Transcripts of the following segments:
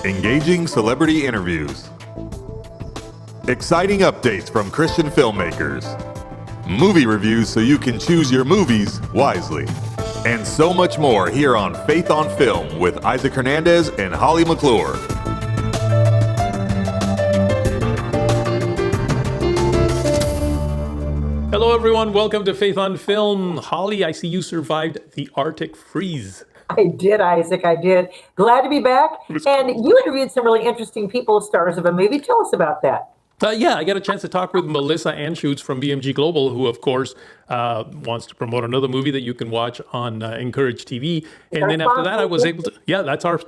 engaging celebrity interviews, exciting updates from Christian filmmakers, movie reviews so you can choose your movies wisely, and so much more here on Faith on Film with Isaac Hernandez and Holly McClure. Hello, everyone. Welcome to Faith on Film. Holly, I see you survived the Arctic freeze. I did, Isaac. I did. Glad to be back. And you interviewed some really interesting people, stars of a movie. Tell us about that. I got a chance to talk with Melissa Anschutz from BMG Global, who, of course, wants to promote another movie that you can watch on Encourage TV. And then after that, I was able to,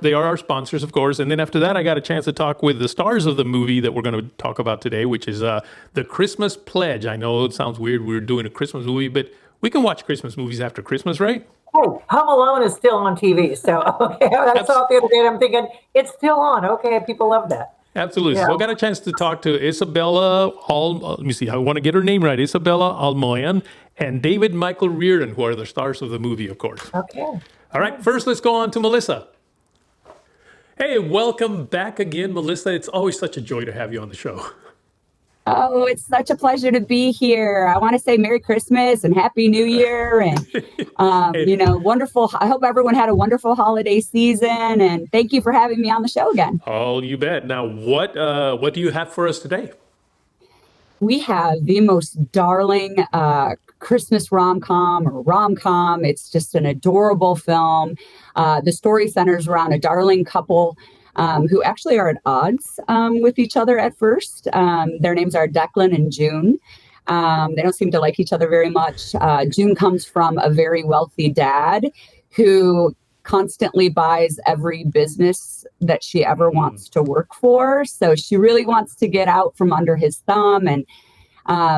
they are our sponsors, of course. And then after that, I got a chance to talk with the stars of the movie that we're going to talk about today, which is The Christmas Pledge. I know it sounds weird, we're doing a Christmas movie, but we can watch Christmas movies after Christmas, right? Oh, Home Alone is still on TV. So, okay, I saw it the other day and I'm thinking, it's still on. Okay, people love that. Absolutely. Yeah. So I got a chance to talk to Isabelle, let me see, I want to get her name right, Isabelle Almoyan and David Michael Reardon, who are the stars of the movie, of course. Okay. All right, first let's go on to Melissa. Hey, welcome back again, Melissa. It's always such a joy to have you on the show. Oh, it's such a pleasure to be here. I want to say Merry Christmas and Happy New Year and, wonderful. I hope everyone had a wonderful holiday season and thank you for having me on the show again. Oh, you bet. Now, what do you have for us today? We have the most darling Christmas rom-com. It's just an adorable film. The story centers around a darling couple who actually are at odds with each other at first. Their names are Declan and June. They don't seem to like each other very much. June comes from a very wealthy dad who constantly buys every business that she ever wants to work for. So she really wants to get out from under his thumb. And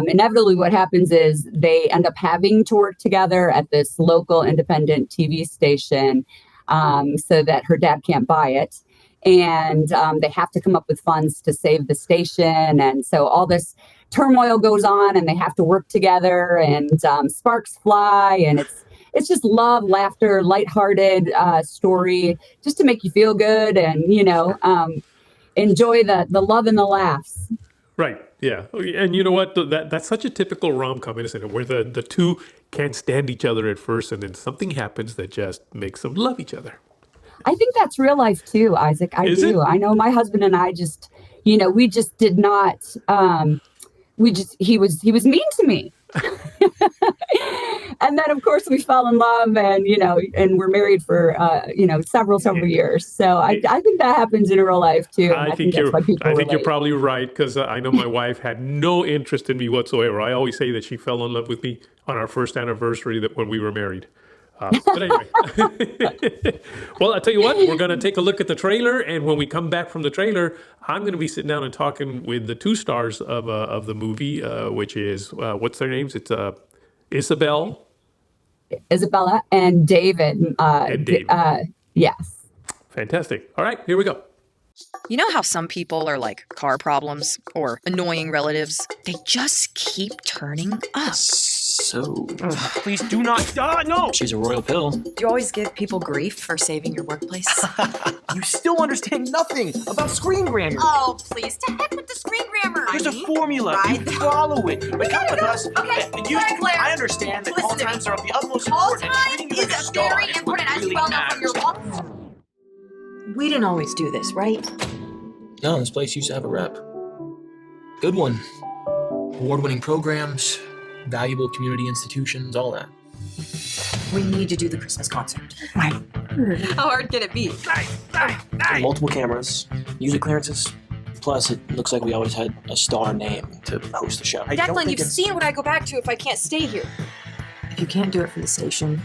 inevitably what happens is they end up having to work together at this local independent TV station so that her dad can't buy it. And they have to come up with funds to save the station. And so all this turmoil goes on and they have to work together and sparks fly. And it's just love, laughter, lighthearted story just to make you feel good and, enjoy the love and the laughs. Right. Yeah. And you know what? That's such a typical rom-com, isn't it? Where the two can't stand each other at first and then something happens that just makes them love each other. I think that's real life too, Isaac. I do. I know my husband and I just, we just did not, he was mean to me. And then of course we fell in love and, and we're married for, several years. So I think that happens in real life too. I think you're probably right. Because I know my wife had no interest in me whatsoever. I always say that she fell in love with me on our first anniversary when we were married. But anyway, well, I'll tell you what, we're going to take a look at the trailer. And when we come back from the trailer, I'm going to be sitting down and talking with the two stars of the movie, which is, what's their names? It's Isabella and David. Yes. Fantastic. All right, here we go. You know how some people are like car problems or annoying relatives? They just keep turning up. So, please do not. No! She's a royal pill. Do you always give people grief for saving your workplace? You still understand nothing about screen grammar. Oh, please, to heck with the screen grammar. There's a formula. Right. You follow it. But come with us. Okay. I understand that call times are of the utmost importance. Call time is very important, as you well know from your law. We didn't always do this, right? No, this place used to have a rep. Good one. Award-winning programs, valuable community institutions, all that. We need to do the Christmas concert. Right. How hard can it be? Multiple cameras, music clearances. Plus, it looks like we always had a star name to host the show. Declan, you've seen what I go back to if I can't stay here. If you can't do it for the station,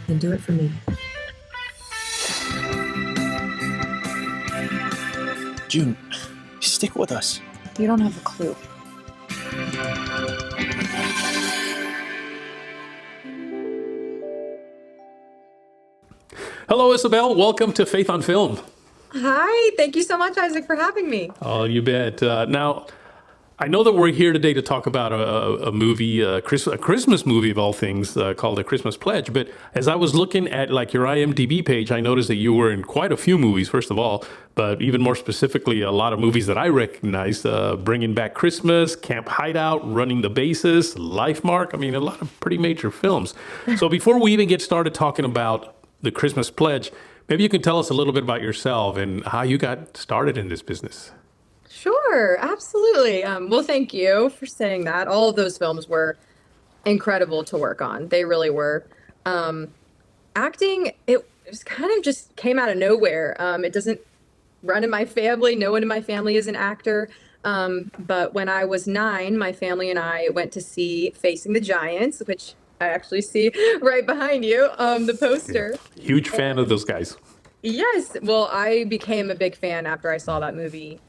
then do it for me. June, stick with us. You don't have a clue. Hello, Isabelle. Welcome to Faith on Film. Hi. Thank you so much, Isaac, for having me. Oh, you bet. Now, I know that we're here today to talk about a movie, a Christmas movie of all things, called A Christmas Pledge. But as I was looking at like your IMDb page, I noticed that you were in quite a few movies, first of all, but even more specifically, a lot of movies that I recognize, Bringing Back Christmas, Camp Hideout, Running the Bases, Life Mark. I mean, a lot of pretty major films. So before we even get started talking about The Christmas Pledge, maybe you can tell us a little bit about yourself and how you got started in this business. Sure, absolutely. Well, thank you for saying that. All of those films were incredible to work on. They really were. Acting, it was kind of just came out of nowhere. It doesn't run in my family. No one in my family is an actor. But when I was 9, my family and I went to see Facing the Giants, which I actually see right behind you, the poster. Yeah. Huge fan of those guys. Yes. Well, I became a big fan after I saw that movie.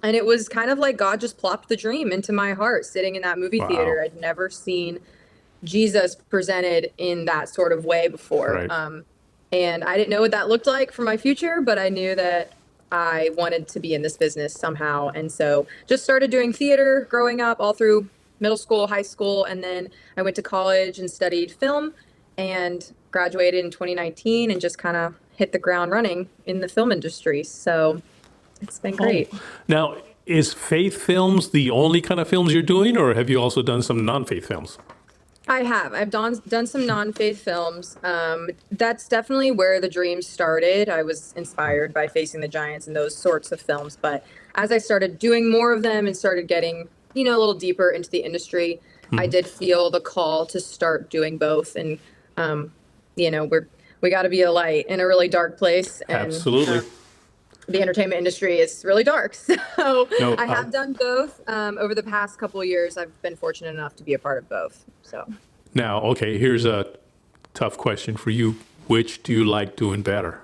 And it was kind of like God just plopped the dream into my heart sitting in that movie theater. I'd never seen Jesus presented in that sort of way before. Right. And I didn't know what that looked like for my future, but I knew that I wanted to be in this business somehow. And so just started doing theater growing up all through middle school, high school. And then I went to college and studied film and graduated in 2019 and just kind of hit the ground running in the film industry. So it's been great. Oh. Now, is faith films the only kind of films you're doing, or have you also done some non-faith films? I have. I've done some non-faith films. That's definitely where the dream started. I was inspired by Facing the Giants and those sorts of films. But as I started doing more of them and started getting, a little deeper into the industry, I did feel the call to start doing both. And, we got to be a light in a really dark place. And, Absolutely. The entertainment industry is really dark. So No, I have done both. Over the past couple of years, I've been fortunate enough to be a part of both. So now, okay, here's a tough question for you. Which do you like doing better?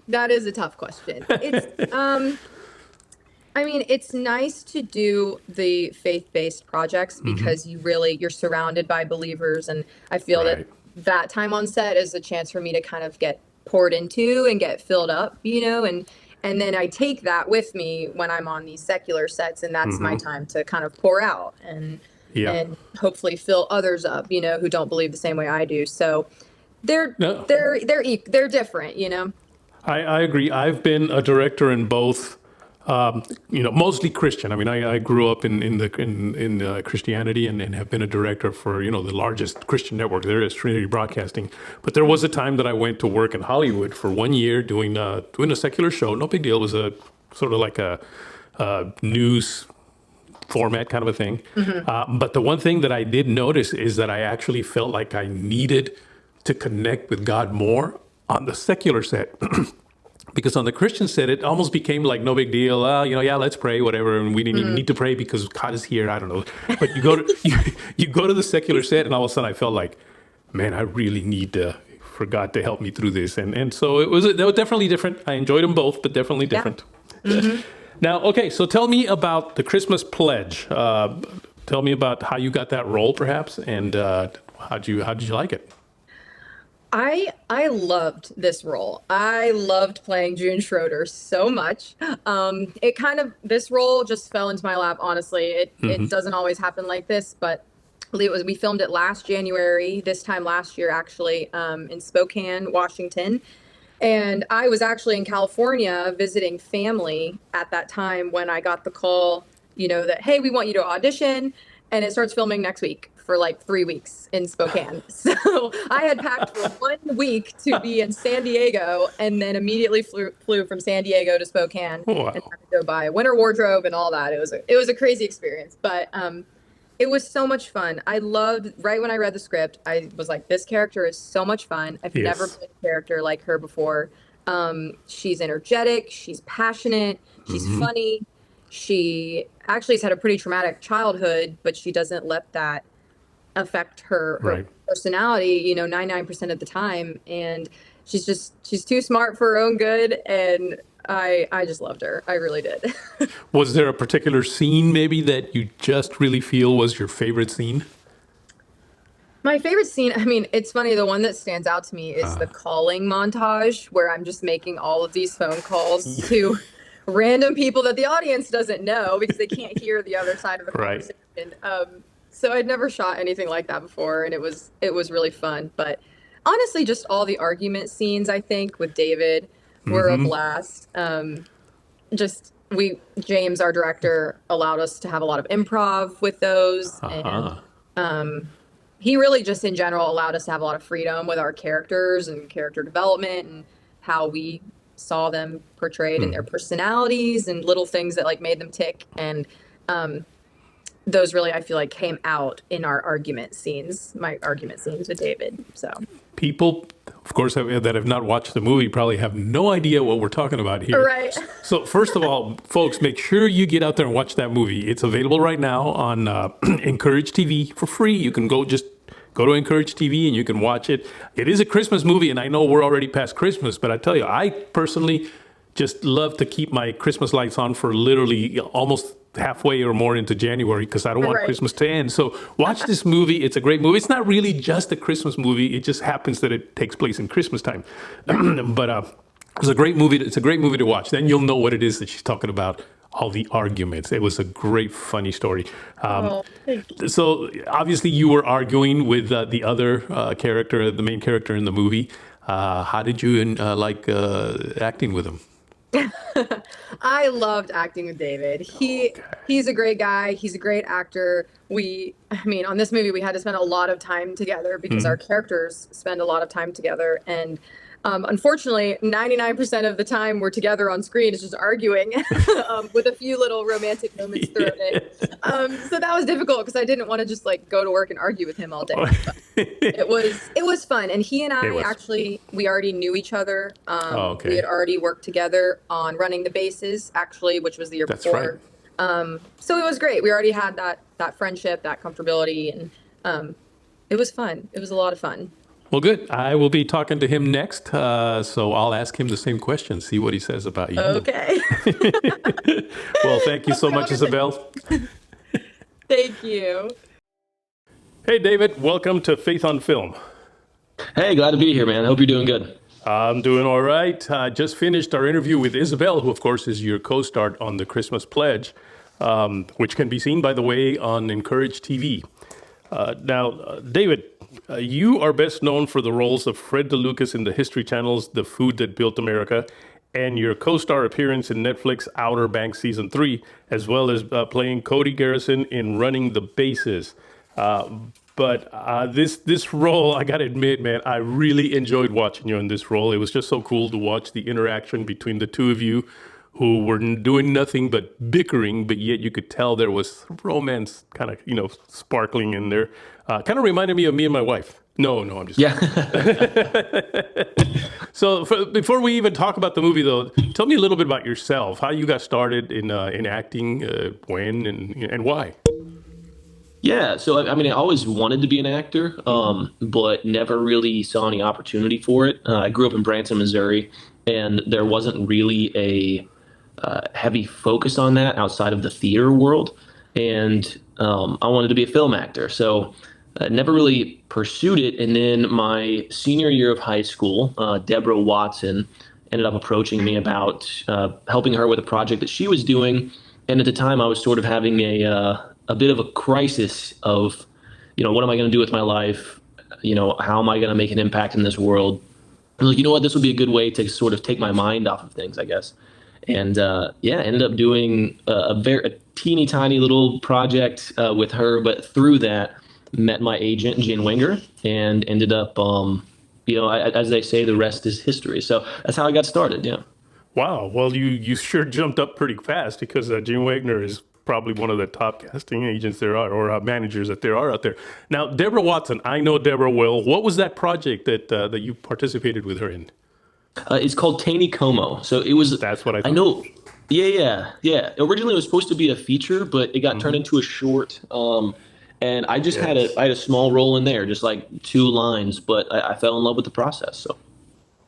That is a tough question. It's, it's nice to do the faith-based projects because you're surrounded by believers. And I feel that time on set is a chance for me to kind of get poured into and get filled up, and then I take that with me when I'm on these secular sets, and that's my time to kind of pour out and hopefully fill others up, who don't believe the same way I do. So they're different, I agree. I've been a director in both. Mostly Christian. I mean, I grew up in Christianity and have been a director for, the largest Christian network there is, Trinity Broadcasting. But there was a time that I went to work in Hollywood for 1 year doing a secular show. No big deal. It was a sort of like a news format kind of a thing. But the one thing that I did notice is that I actually felt like I needed to connect with God more on the secular set. Because on the Christian set, it almost became like no big deal. Let's pray, whatever. And we didn't even need to pray because God is here. I don't know. But you go to the secular set, and all of a sudden I felt like, man, I really need for God to help me through this. And so they were definitely different. I enjoyed them both, but definitely different. Yeah. Now, okay, so tell me about The Christmas Pledge. Tell me about how you got that role, perhaps, and how did you like it? I loved this role. I loved playing June Schroeder so much. This role just fell into my lap, honestly. It doesn't always happen like this, but we filmed it last January, this time last year, actually, in Spokane, Washington. And I was actually in California visiting family at that time when I got the call, that, hey, we want you to audition, and it starts filming next week for like 3 weeks in Spokane. So I had packed for 1 week to be in San Diego and then immediately flew from San Diego to Spokane and had to go buy a winter wardrobe and all that. It was a crazy experience, but it was so much fun. I loved, right when I read the script, I was like, this character is so much fun. I've never played a character like her before. She's energetic, she's passionate, she's funny. She actually has had a pretty traumatic childhood, but she doesn't let that affect her personality, 99% of the time. And she's too smart for her own good. And I just loved her. I really did. Was there a particular scene maybe that you just really feel was your favorite scene? My favorite scene, it's funny. The one that stands out to me is the calling montage where I'm just making all of these phone calls to random people that the audience doesn't know because they can't hear the other side of the Right. conversation. So I'd never shot anything like that before, and it was really fun. But honestly, just all the argument scenes, I think, with David were a blast. James, our director, allowed us to have a lot of improv with those, and he really just in general allowed us to have a lot of freedom with our characters and character development and how we saw them portrayed in their personalities and little things that like made them tick. And those really, I feel like, came out in my argument scenes with David. So People, of course, that have not watched the movie probably have no idea what we're talking about here. Right. So first of all, folks, make sure you get out there and watch that movie. It's available right now on Encourage TV for free. You can go to Encourage TV and you can watch it. It is a Christmas movie, and I know we're already past Christmas, but I tell you, I personally just love to keep my Christmas lights on for literally almost halfway or more into January because I don't want Christmas to end. So watch this movie. It's a great movie. It's not really just a Christmas movie. It just happens that it takes place in Christmas time. But it's a great movie. It's a great movie to watch. Then you'll know what it is that she's talking about. All the arguments. It was a great, funny story. So obviously you were arguing with the other character, the main character in the movie. How did you like acting with him? I loved acting with David. He's a great guy. He's a great actor. On this movie, we had to spend a lot of time together because our characters spend a lot of time together. And unfortunately, 99% of the time we're together on screen is just arguing with a few little romantic moments thrown in. So that was difficult because I didn't want to just like go to work and argue with him all day. But it was fun. And he and I actually, we already knew each other. We had already worked together on running the bases, actually, which was the year before. Right. So it was great. We already had that friendship, that comfortability, and it was fun. It was a lot of fun. Well, good. I will be talking to him next, so I'll ask him the same question, see what he says about you. Okay. Well, thank you so much, Isabelle. Thank you. Hey, David. Welcome to Faith on Film. Hey, glad to be here, man. I hope you're doing good. I'm doing all right. Just finished our interview with Isabelle, who, of course, is your co-star on The Christmas Pledge, which can be seen, by the way, on Encourage TV. Now, David, you are best known for the roles of Fred DeLucas in the History Channel's The Food That Built America, and your co-star appearance in Netflix Outer Banks Season 3, as well as playing Cody Garrison in Running the Bases. But this role, I got to admit, man, I really enjoyed watching you in this role. It was just so cool to watch the interaction between the two of you who were doing nothing but bickering, but yet you could tell there was romance kind of, sparkling in there. Kind of reminded me of me and my wife. No, I'm just So before we even talk about the movie, though, tell me a little bit about yourself, how you got started in acting, when, and why. Yeah, so I always wanted to be an actor, but never really saw any opportunity for it. I grew up in Branson, Missouri, and there wasn't really a heavy focus on that outside of the theater world. And I wanted to be a film actor, so never really pursued it. And then my senior year of high school, Deborah Watson ended up approaching me about helping her with a project that she was doing. And at the time, I was sort of having a bit of a crisis of, what am I going to do with my life? How am I going to make an impact in this world? I was like, you know what, this would be a good way to sort of take my mind off of things, I guess. And ended up doing a teeny tiny little project with her. But through that, met my agent, Jen Wenger, and ended up, as they say, the rest is history. So that's how I got started, yeah. Wow. Well, you sure jumped up pretty fast because Jen Wenger is probably one of the top casting agents there are, or managers that there are out there. Now, Deborah Watson, I know Deborah well. What was that project that you participated with her in? It's called Taney Como. So it was. That's what I thought. I know. Yeah. Originally, it was supposed to be a feature, but it got turned into a short. And I just had a small role in there, just like 2 lines. But I fell in love with the process. So.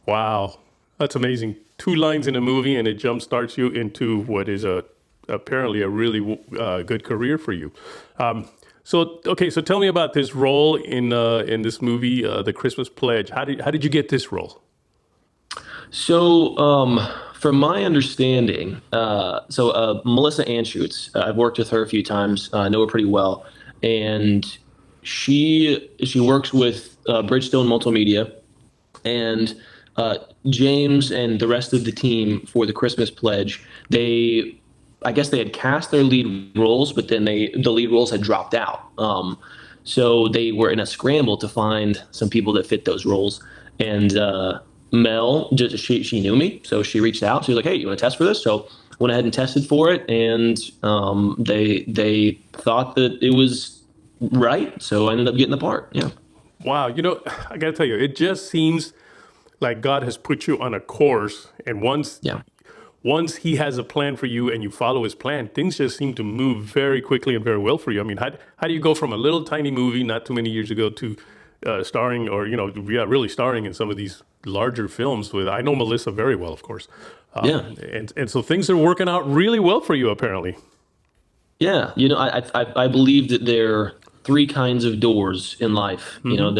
Wow, that's amazing. 2 lines in a movie, and it jumpstarts you into what is apparently a really good career for you. So tell me about this role in this movie, The Christmas Pledge. How did you get this role? So From my understanding, Melissa Anschutz, I've worked with her a few times. I know her pretty well, and she works with Bridgestone Multimedia, and James and the rest of the team for the Christmas Pledge. I guess they had cast their lead roles, but then the lead roles had dropped out. So they were in a scramble to find some people that fit those roles, and Mel, she knew me, so she reached out. She was like, "Hey, you want to test for this?" So went ahead and tested for it, and they thought that it was right, so I ended up getting the part. Yeah. Wow, I got to tell you, it just seems like God has put you on a course, and once He has a plan for you and you follow His plan, things just seem to move very quickly and very well for you. I mean, how do you go from a little tiny movie not too many years ago to starring, or really starring in some of these larger films with? I know Melissa very well, of course. And so things are working out really well for you, apparently. Yeah, I believe that there are three kinds of doors in life. Mm-hmm.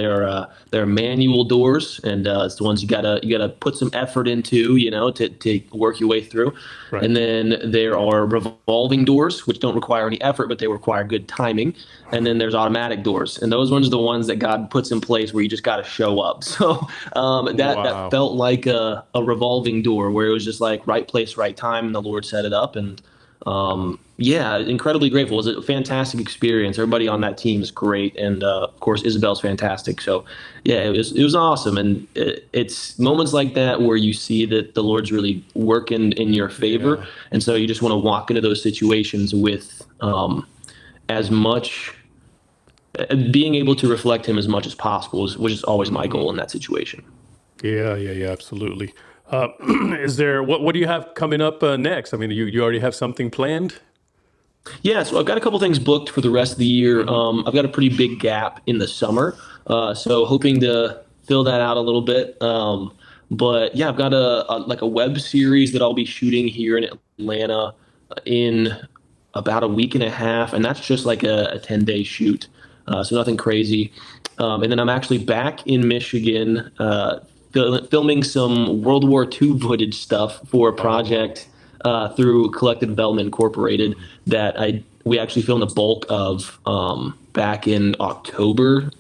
There are manual doors, and it's the ones you gotta put some effort into, to work your way through. Right. And then there are revolving doors, which don't require any effort, but they require good timing. And then there's automatic doors, and those ones are the ones that God puts in place where you just got to show up. So that felt like a revolving door where it was just like right place, right time, and the Lord set it up. And incredibly grateful. It was a fantastic experience. Everybody on that team is great, and of course Isabelle's fantastic. So it was awesome, and it's moments like that where you see that the Lord's really working in your favor, and so you just want to walk into those situations with as much being able to reflect Him as much as possible, which is always my goal in that situation. Yeah, absolutely. Is there what do you have coming up next? I mean, you already have something planned? Yeah, so I've got a couple things booked for the rest of the year. I've got a pretty big gap in the summer, so hoping to fill that out a little bit. But yeah, I've got a web series that I'll be shooting here in Atlanta in about a week and a half, and that's just like a 10-day shoot, so nothing crazy. And then I'm actually back in Michigan filming some World War II footage stuff for a project through Collective Development Incorporated that we actually filmed the bulk of back in October.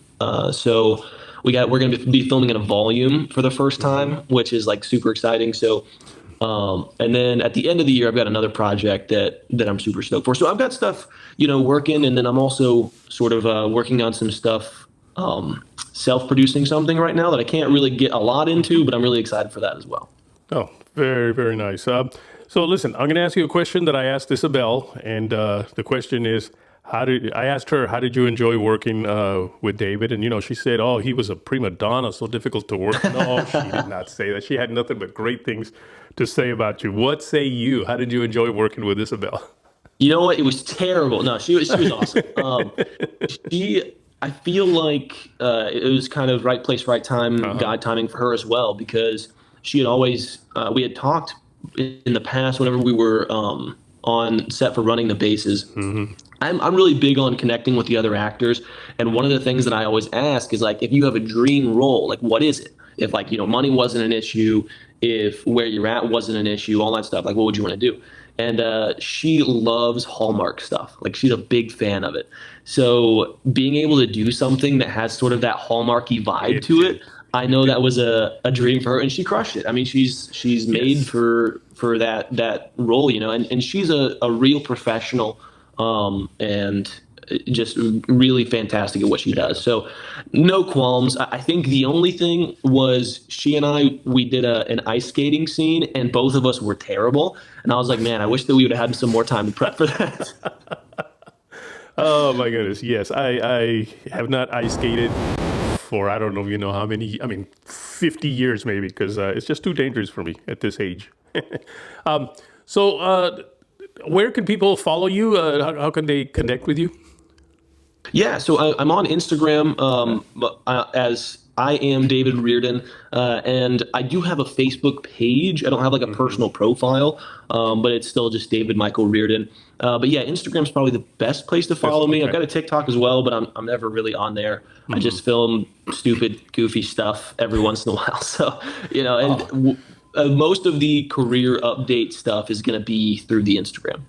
So we're going to be filming in a volume for the first time, which is like super exciting. So and then at the end of the year, I've got another project that I'm super stoked for. So I've got stuff, working, and then I'm also sort of working on some stuff, self-producing something right now that I can't really get a lot into, but I'm really excited for that as well. Oh, very, very nice. So listen, I'm going to ask you a question that I asked Isabelle, and the question is, I asked her, how did you enjoy working with David? And, she said, oh, he was a prima donna, so difficult to work. No, she did not say that. She had nothing but great things to say about you. What say you? How did you enjoy working with Isabelle? You know what? It was terrible. No, she was awesome. I feel like it was kind of right place, right time, God timing for her as well, because she had always, we had talked in the past whenever we were on set for Running the Bases. Mm-hmm. I'm really big on connecting with the other actors, and one of the things that I always ask is, like, if you have a dream role, like, what is it? If, like, money wasn't an issue, if where you're at wasn't an issue, all that stuff, like, what would you want to do? And she loves Hallmark stuff. Like, she's a big fan of it. So being able to do something that has sort of that Hallmarky vibe to it, I know that was a dream for her, and she crushed it. I mean, she's made for that role, and she's a real professional, and just really fantastic at what she does. So no qualms. I think the only thing was she and we did an ice skating scene, and both of us were terrible. And I was like, man, I wish that we would have had some more time to prep for that. Oh my goodness. Yes. I have not ice skated for, I don't know, how many, 50 years maybe, because it's just too dangerous for me at this age. So where can people follow you? How can they connect with you? Yeah, so I'm on Instagram as I am David Reardon, and I do have a Facebook page. I don't have like a personal profile, but it's still just David Michael Reardon. But yeah, Instagram's probably the best place to follow me. I've got a TikTok as well, but I'm never really on there. Mm-hmm. I just film stupid, goofy stuff every once in a while. So, most of the career update stuff is going to be through the Instagram.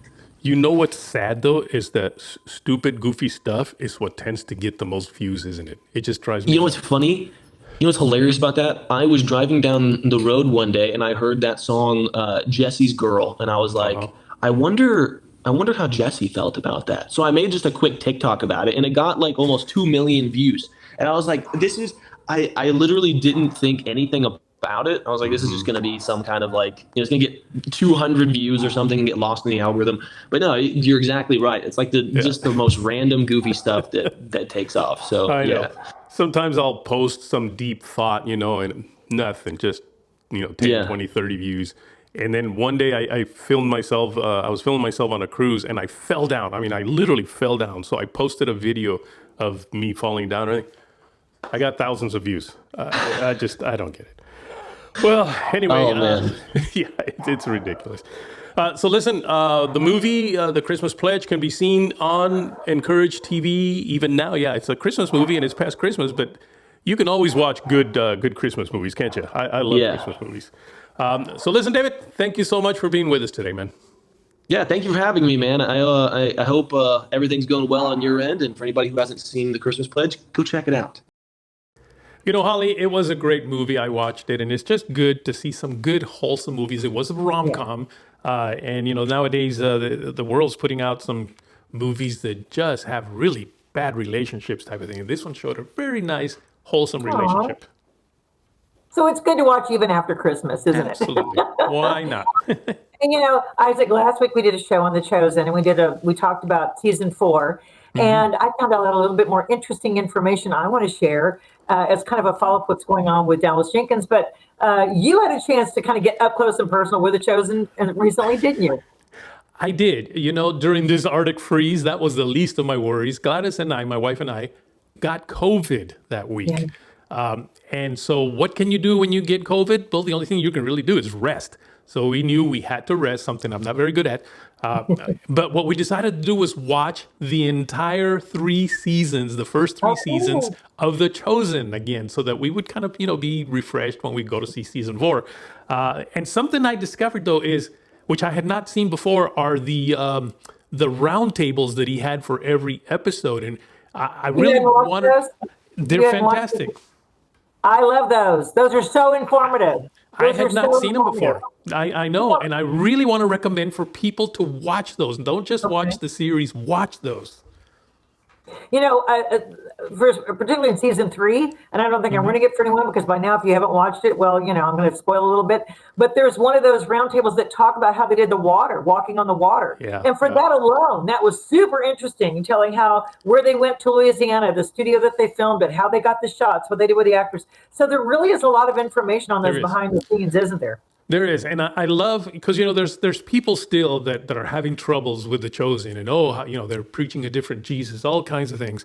You know what's sad though is that stupid, goofy stuff is what tends to get the most views, isn't it? It just drives me. You know what's funny? You know what's hilarious about that? I was driving down the road one day and I heard that song, Jesse's Girl, and I was like, I wonder how Jesse felt about that. So I made just a quick TikTok about it, and it got like almost 2 million views. And I was like, I literally didn't think anything about it. I was like, this is just going to be some kind of like, it's going to get 200 views or something and get lost in the algorithm. But no, you're exactly right. It's like just the most random goofy stuff that takes off. So I know. Sometimes I'll post some deep thought, and nothing, just, 10, 20, 30 views. And then one day I filmed myself, I was filming myself on a cruise and I fell down. I mean, I literally fell down. So I posted a video of me falling down. I got thousands of views. I don't get it. Well, anyway, man. Yeah, it's ridiculous. So listen, the movie, The Christmas Pledge, can be seen on Encourage TV even now. Yeah, it's a Christmas movie and it's past Christmas, but you can always watch good Christmas movies, can't you? I love Christmas movies. So listen, David, thank you so much for being with us today, man. Yeah, thank you for having me, man. I hope everything's going well on your end. And for anybody who hasn't seen The Christmas Pledge, go check it out. Holly, it was a great movie. I watched it, and it's just good to see some good, wholesome movies. It was a rom-com, and nowadays the world's putting out some movies that just have really bad relationships type of thing. And this one showed a very nice, wholesome relationship. So it's good to watch even after Christmas, isn't it? Absolutely. Why not? And Isaac, last week we did a show on The Chosen, and we talked about season 4. And I found out a little bit more interesting information I want to share as kind of a follow-up what's going on with Dallas Jenkins. But you had a chance to kind of get up close and personal with The Chosen recently, didn't you? I did. During this Arctic freeze, that was the least of my worries. Gladys and I, my wife and I, got COVID that week. Yeah. And so what can you do when you get COVID? Well, the only thing you can really do is rest. So we knew we had to rest, something I'm not very good at. But what we decided to do was watch the entire 3 seasons, the first 3 seasons of The Chosen again, so that we would kind of, be refreshed when we go to see season 4. And something I discovered, though, is, which I had not seen before, are the roundtables that he had for every episode. And I really wanted... They're fantastic. I love those. Those are so informative. I had not seen them before. I know. And I really want to recommend for people to watch those. Don't just watch the series, watch those. Particularly in season 3, and I don't think I'm running it for anyone because by now, if you haven't watched it, well, I'm going to spoil a little bit. But there's one of those roundtables that talk about how they did the water, walking on the water. Yeah, and for that alone, that was super interesting, telling where they went to Louisiana, the studio that they filmed it, how they got the shots, what they did with the actors. So there really is a lot of information on those behind the scenes, isn't there? There is, and I love, because there's people still that are having troubles with The Chosen, and they're preaching a different Jesus, all kinds of things.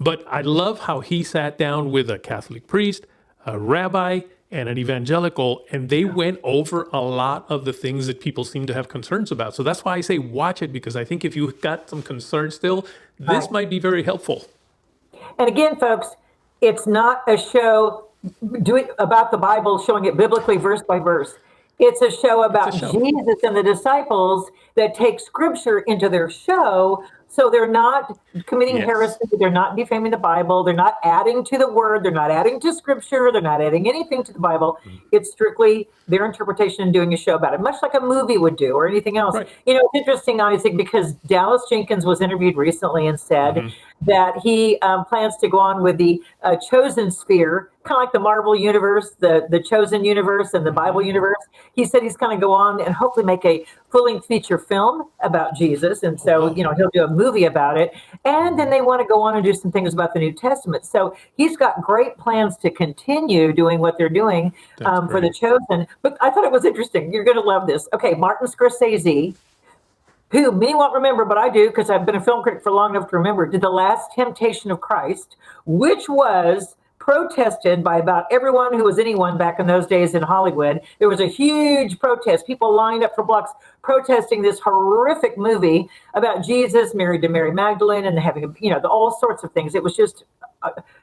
But I love how he sat down with a Catholic priest, a rabbi, and an evangelical, and they went over a lot of the things that people seem to have concerns about. So that's why I say watch it, because I think if you've got some concerns still, this might be very helpful. And again, folks, it's not a show doing about the Bible, showing it biblically verse by verse. It's a show about Jesus and the disciples that take scripture into their show. So they're not committing heresy. They're not defaming the Bible. They're not adding to the word. They're not adding to scripture. They're not adding anything to the Bible. It's strictly their interpretation and doing a show about it, much like a movie would do or anything else. Right. It's interesting, Isaac, because Dallas Jenkins was interviewed recently and said that he plans to go on with the Chosen sphere, kind of like the Marvel universe, the Chosen universe, and the Bible universe. He said he's going to go on and hopefully make a full-length feature film about Jesus. And so, he'll do a movie about it. And then they want to go on and do some things about the New Testament. So he's got great plans to continue doing what they're doing for The Chosen. But I thought it was interesting. You're going to love this. Okay, Martin Scorsese, who many won't remember, but I do because I've been a film critic for long enough to remember, did The Last Temptation of Christ, which was protested by about everyone who was anyone back in those days in Hollywood. There was a huge protest. People lined up for blocks protesting this horrific movie about Jesus married to Mary Magdalene and having, all sorts of things. It was just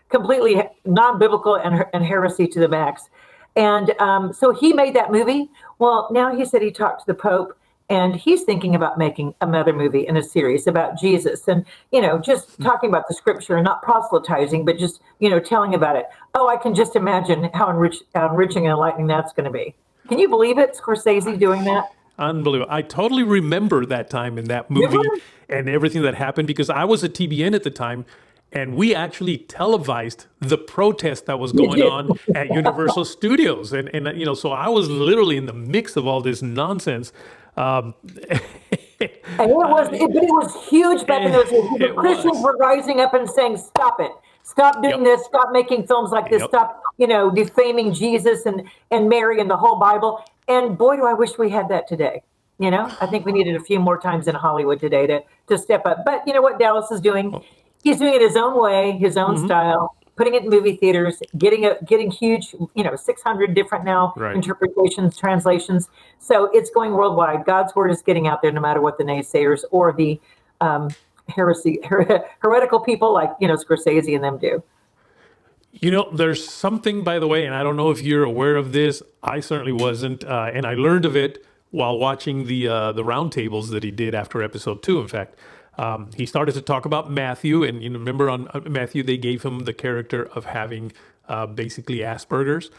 completely non-biblical and heresy to the max. And so he made that movie. Well, now he said he talked to the Pope, and he's thinking about making another movie in a series about Jesus, and just talking about the scripture and not proselytizing, but just telling about it. Oh, I can just imagine how enriching and enlightening that's going to be. Can you believe it, Scorsese doing that? Unbelievable. I totally remember that time in that movie and everything that happened, because I was at TBN at the time, and we actually televised the protest that was going on at Universal Studios. And so I was literally in the mix of all this nonsense. And it was huge back in those days. The Christians were rising up and saying, stop it. Stop doing this. Stop making films like this. Stop, defaming Jesus and Mary and the whole Bible. And boy, do I wish we had that today. I think we needed a few more times in Hollywood today to step up. But you know what Dallas is doing? He's doing it his own way, his own style, putting it in movie theaters, getting huge, 600 different now interpretations, translations. So it's going worldwide. God's word is getting out there no matter what the naysayers or the heretical people like, Scorsese and them do. There's something, by the way, and I don't know if you're aware of this. I certainly wasn't. And I learned of it while watching the roundtables that he did after episode 2, in fact. He started to talk about Matthew, and remember on Matthew, they gave him the character of having basically Asperger's.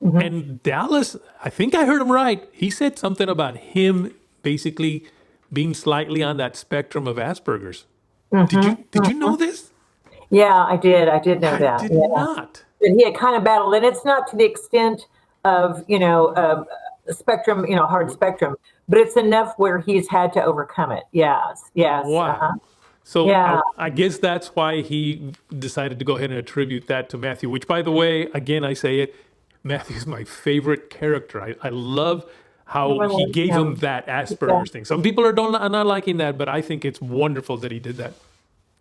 And Dallas, I think I heard him right. He said something about him basically being slightly on that spectrum of Asperger's. Did you know this? Yeah, I did. I did know that. I did not. And he had kind of battled, and it's not to the extent of spectrum, hard spectrum, but it's enough where he's had to overcome it. Yes. Wow. So I guess that's why he decided to go ahead and attribute that to Matthew, which, by the way, again, I say it, Matthew's my favorite character. I love how he gave him that Asperger's thing. Some people are not liking that, but I think it's wonderful that he did that.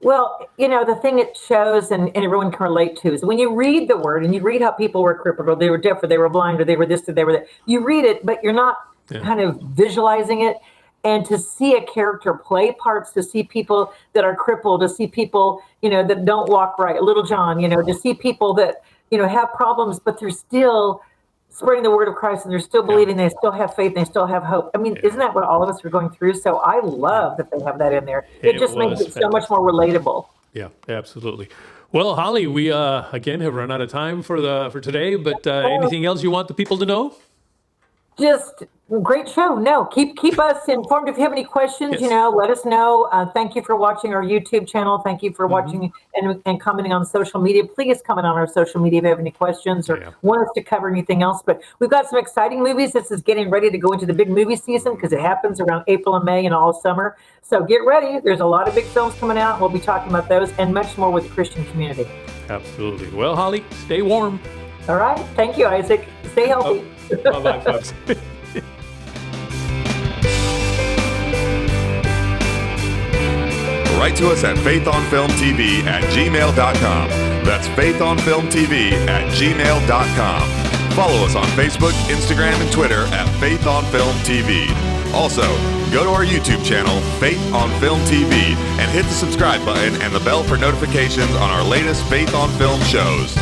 Well, the thing it shows and everyone can relate to is when you read the word and you read how people were crippled or they were deaf or they were blind or they were this or they were that. You read it, but you're not kind of visualizing it. And to see a character play parts, to see people that are crippled, to see people, that don't walk right, Little John, to see people that, have problems, but they're still spreading the word of Christ and they're still believing, they still have faith, they still have hope. I mean, isn't that what all of us are going through? So I love that they have that in there. It just makes it so much more relatable. Yeah, absolutely. Well, Holly, we again have run out of time for today, but anything else you want the people to know? Just great show. No, keep us informed. If you have any questions, let us know. Thank you for watching our YouTube channel. Thank you for watching and commenting on social media. Please comment on our social media if you have any questions or want us to cover anything else. But we've got some exciting movies. This is getting ready to go into the big movie season because it happens around April and May and all summer. So get ready. There's a lot of big films coming out. We'll be talking about those and much more with the Christian community. Absolutely. Well, Holly, stay warm. All right. Thank you, Isaac. Stay healthy. Bye-bye, folks. Write to us at faithonfilmtv@gmail.com. That's faithonfilmtv@gmail.com. Follow us on Facebook, Instagram, and Twitter at Faith on Film TV. Also, go to our YouTube channel, Faith on Film TV, and hit the subscribe button and the bell for notifications on our latest Faith on Film shows.